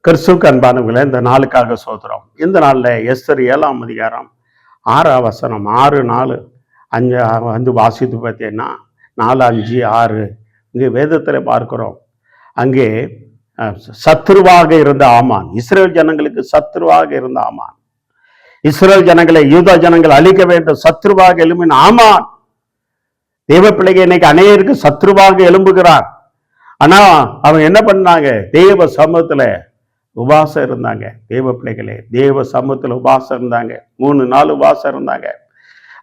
கிறிஸ்துவுக்கு அன்பானவர்களே, இந்த நாளுக்காக சோதரம். இந்த நாளில் எஸ்தர் 7ஆம் அதிகாரம் 6ஆம் வசனம் 6, 4, 5 வந்து வாசித்து பார்த்தீங்கன்னா 4, 5, 6 இங்கே வேதத்தில் பார்க்கிறோம். அங்கே சத்ருவாக இருந்த ஆமான், இஸ்ரேல் ஜனங்களுக்கு சத்ருவாக இருந்த ஆமான், இஸ்ரேல் ஜனங்களை யூதா ஜனங்கள் அழிக்க வேண்டும் சத்ருவாக எழும்பின ஆமான் தேவ பிள்ளைகள் இன்னைக்கு அநேகருக்கு சத்ருவாக எழும்புகிறான். ஆனா அவன் என்ன பண்ணாங்க? தேவ சமூகத்துல உபாசம் இருந்தாங்க. தேவ பிள்ளைகளே, தேவ சமூகத்துல உபாசம் இருந்தாங்க. 3 நாள் உபாசம் இருந்தாங்க.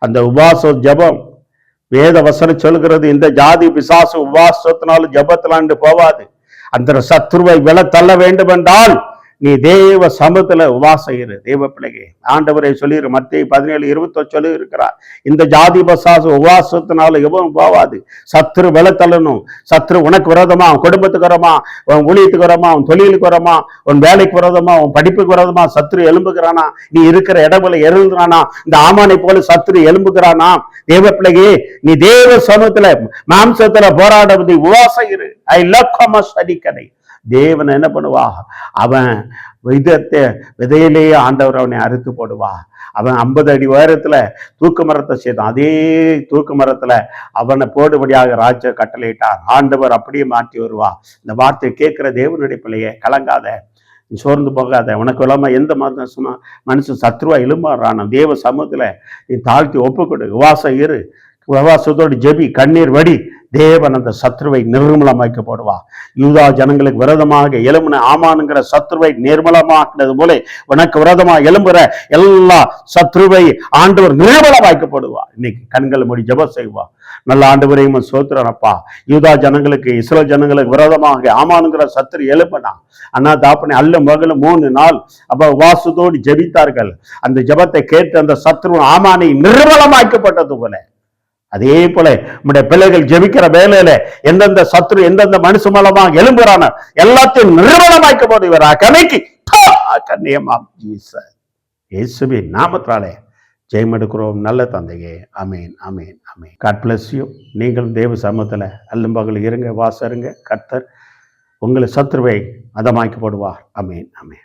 அந்த உபாச ஜபம் வேத வசனம் சொல்கிறது, இந்த ஜாதி பிசாசு உபாசத்தினாலும் ஜபத்திலாண்டு போவாது. அந்த சத்ருவை வில தள்ள வேண்டும் என்றால் நீ தேவ சமூகத்துல உபாசம் இரு. தேவ பிள்ளைகே, ஆண்டவரை சொல்லிடு. மத்தேயு 17:20 சொல்லி இருக்கிறார், இந்த ஜாதி பிசாசு உபாசத்தினால எவனும் போவாது. சத்ரு வில தள்ளணும். சத்ரு உனக்கு விரோதமா, உன் குடும்பத்துக்கு வரமா, உன் ஊழியத்துக்கு வரமா, உன் தொழிலுக்கு வரமா, உன் வேலைக்கு விரோதமா, உன் படிப்புக்கு விரோதமா சத்ரு எழும்புகிறானா, நீ இருக்கிற இடத்துல எழுந்துறானா, இந்த ஆமானை போல சத்ரு எழும்புகிறானா. தேவ பிள்ளைகே, நீ தேவ சமூகத்துல மாம்சத்துல போராட உபாசம் இரு. ஐ லவ் அடிக்கடை தேவன் என்ன பண்ணுவா? அவன் விதையிலேயே ஆண்டவர் அவனை அறுத்து போடுவா. அவன் 50 அடி உயரத்துல தூக்கு மரத்தை செய்தான். அதே தூக்கு மரத்துல அவனை போடுபடியாக ராஜா கட்டளையிட்டார். ஆண்டவர் அப்படியே மாற்றி வருவா. இந்த வார்த்தை கேட்கிற தேவனுடைய பிள்ளையே, கலங்காத, சோர்ந்து போகாத. உனக்கு இல்லாம எந்த மனுஷன் சத்ருவா எழுமாறான தேவ சமூகத்துல நீ தாழ்த்தி ஒப்புக்கொடு. உபாசம் இரு. உபவாசத்தோடு ஜெபி, கண்ணீர் வடி. தேவன் அந்த சத்ருவை நிர்மூலமாக்க போடுவா. யூதா ஜனங்களுக்கு விரோதமாக எழும்பின ஆமானுங்கிற சத்ருவை நிர்மூலமாக்கினது போல உனக்கு விரோதமாக எழும்புற எல்லா சத்ருவை ஆண்டவர் நிர்மூலமாக்க போடுவா. இன்னைக்கு கண்கள் மூடி ஜெபம் செய்வா. நல்ல ஆண்டவரையும் சோத்திரனப்பா. யூதா ஜனங்களுக்கு, இஸ்ரேல் ஜனங்களுக்கு விரோதமாக ஆமானுங்கிற சத்ரு எழுப்பினா. அண்ணா தாப்பனை அல்ல மகளும் 3 நாள் அப்ப உபவாசத்தோடு ஜெபித்தார்கள். அந்த ஜெபத்தை கேட்டு அந்த சத்ரு ஆமானை நிர்மூலமாக்கப்பட்டது போல அதே போல நம்முடைய பிள்ளைகள் ஜெபிக்கிற வேலையில எந்தெந்த சத்ரு எந்தெந்த மனுஷ மூலமாக எழும்புறான எல்லாத்தையும் நிர்மூலமாக்க போது இவர் கலைக்கு கண்ணியமாம் இயேசுவின் நாமத்தாலே ஜெயம் எடுக்கிறோம். நல்ல தந்தையே, amen, amen, amen. God bless you. நீங்களும் தேவ சமூகத்துல அல்லும் பகல் இருங்க, வாசருங்க. கர்த்தர் உங்களை சத்ருவை அதமாக்கி போடுவார். அமேன், அமேன்.